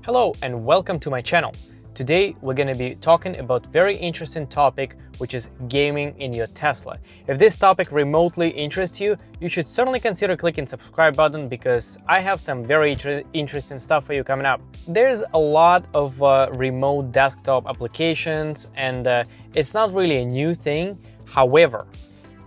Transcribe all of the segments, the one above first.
Hello and welcome to my channel. Today we're going to be talking about very interesting topic, which is gaming in your Tesla. If this topic remotely interests you, you should certainly consider clicking subscribe button because I have some very interesting stuff for you coming up. There's a lot of remote desktop applications and it's not really a new thing. However,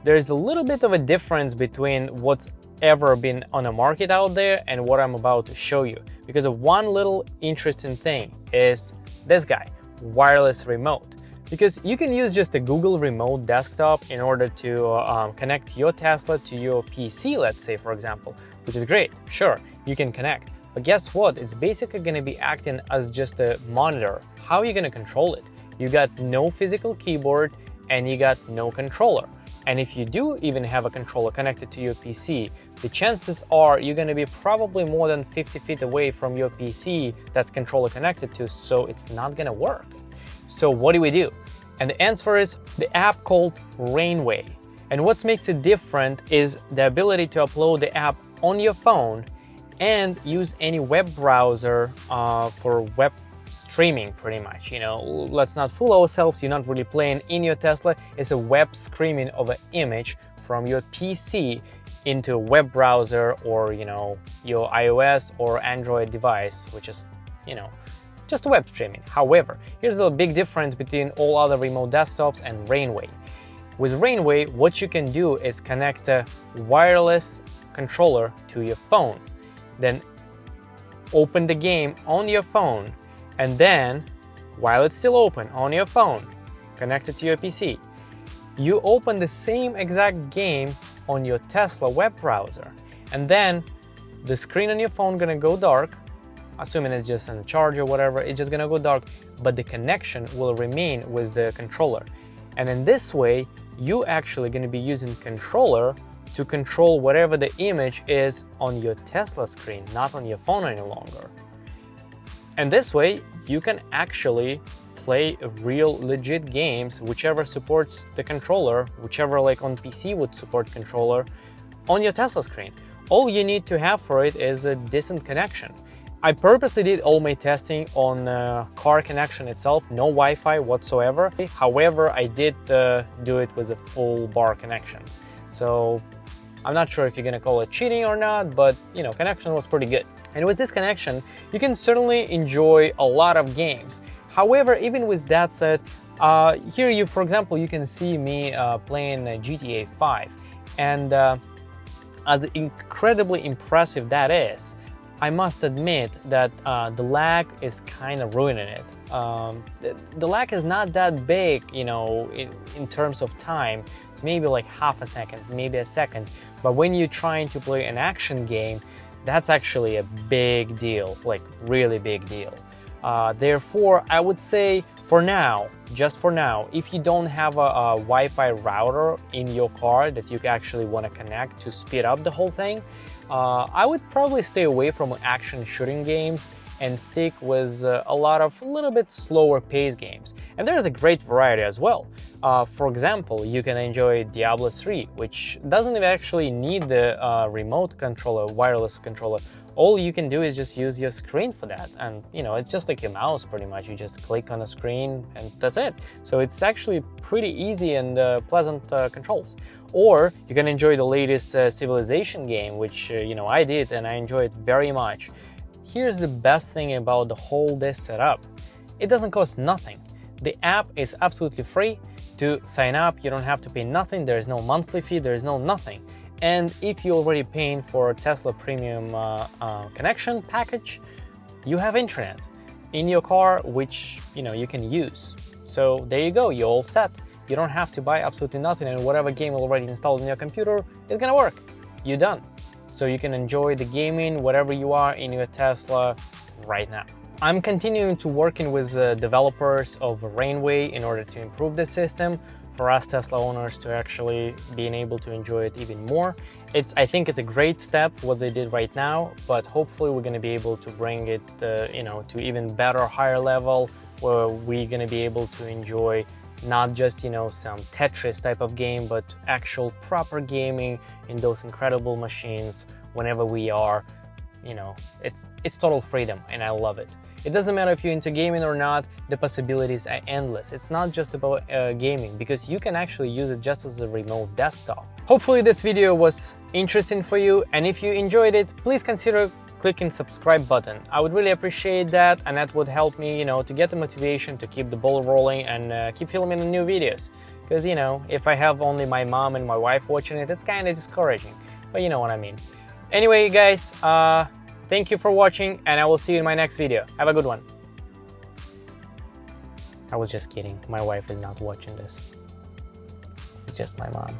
there's a little bit of a difference between what's ever been on the market out there and what I'm about to show you, because of one little interesting thing is this guy, wireless remote. Because you can use just a Google remote desktop in order to connect your Tesla to your PC, let's say, for example, which is great. Sure, you can connect, but guess what? It's basically going to be acting as just a monitor. How are you going to control it? You got no physical keyboard and you got no controller. And if you do even have a controller connected to your PC, the chances are you're going to be probably more than 50 feet away from your PC that's controller connected to, so it's not going to work. So what do we do? And the answer is the app called Rainway. And what makes it different is the ability to upload the app on your phone and use any web browser for web streaming, pretty much. You know, let's not fool ourselves, you're not really playing in your Tesla. It's a web streaming of an image from your PC into a web browser or, you know, your iOS or Android device, which is, you know, just web streaming. However, here's a big difference between all other remote desktops and Rainway. With Rainway, what you can do is connect a wireless controller to your phone, then open the game on your phone, and then, while it's still open on your phone, connected to your PC, you open the same exact game on your Tesla web browser. And then the screen on your phone gonna go dark, assuming it's just on charge or whatever, it's just gonna go dark, but the connection will remain with the controller. And in this way, you actually gonna be using controller to control whatever the image is on your Tesla screen, not on your phone any longer. And this way, you can actually play real legit games, whichever supports the controller, whichever like on PC would support controller, on your Tesla screen. All you need to have for it is a decent connection. I purposely did all my testing on car connection itself, no Wi-Fi whatsoever. However, I did do it with a full bar connections. So I'm not sure if you're gonna call it cheating or not, but you know, connection was pretty good. And with this connection, you can certainly enjoy a lot of games. However, even with that said, here for example, you can see me playing GTA 5. And as incredibly impressive that is, I must admit that the lag is kind of ruining it. The lag is not that big, you know, in terms of time. It's maybe like half a second, maybe a second. But when you're trying to play an action game, that's actually a big deal, like really big deal. Therefore, I would say for now, just for now, if you don't have a Wi-Fi router in your car that you actually want to connect to speed up the whole thing, I would probably stay away from action shooting games and stick with a little bit slower pace games. And there's a great variety as well. For example, you can enjoy Diablo 3, which doesn't actually need the remote controller, wireless controller. All you can do is just use your screen for that. And you know, it's just like your mouse pretty much. You just click on a screen and that's it. So it's actually pretty easy and pleasant controls. Or you can enjoy the latest Civilization game, which you know, I did and I enjoyed very much. Here's the best thing about the whole this setup. It doesn't cost nothing. The app is absolutely free to sign up. You don't have to pay nothing. There is no monthly fee. There is no nothing. And if you're already paying for a Tesla premium connection package, you have internet in your car, which you know you can use. So there you go. You're all set. You don't have to buy absolutely nothing, and whatever game already installed in your computer is gonna work. You're done. So you can enjoy the gaming wherever you are in your Tesla right now. I'm continuing to working with developers of Rainway in order to improve the system for us Tesla owners to actually being able to enjoy it even more. I think it's a great step what they did right now, but hopefully we're going to be able to bring it you know, to even better, higher level where we're going to be able to enjoy not just, you know, some Tetris type of game, but actual proper gaming in those incredible machines whenever we are you know, it's total freedom, and I love it. It doesn't matter if you're into gaming or not, the possibilities are endless. It's not just about gaming, because you can actually use it just as a remote desktop. Hopefully this video was interesting for you, and if you enjoyed it, please consider clicking subscribe button. I would really appreciate that, and that would help me, you know, to get the motivation to keep the ball rolling and keep filming the new videos. Because, you know, if I have only my mom and my wife watching it, it's kind of discouraging, but you know what I mean. Anyway, guys, thank you for watching, and I will see you in my next video. Have a good one. I was just kidding. My wife is not watching this. It's just my mom.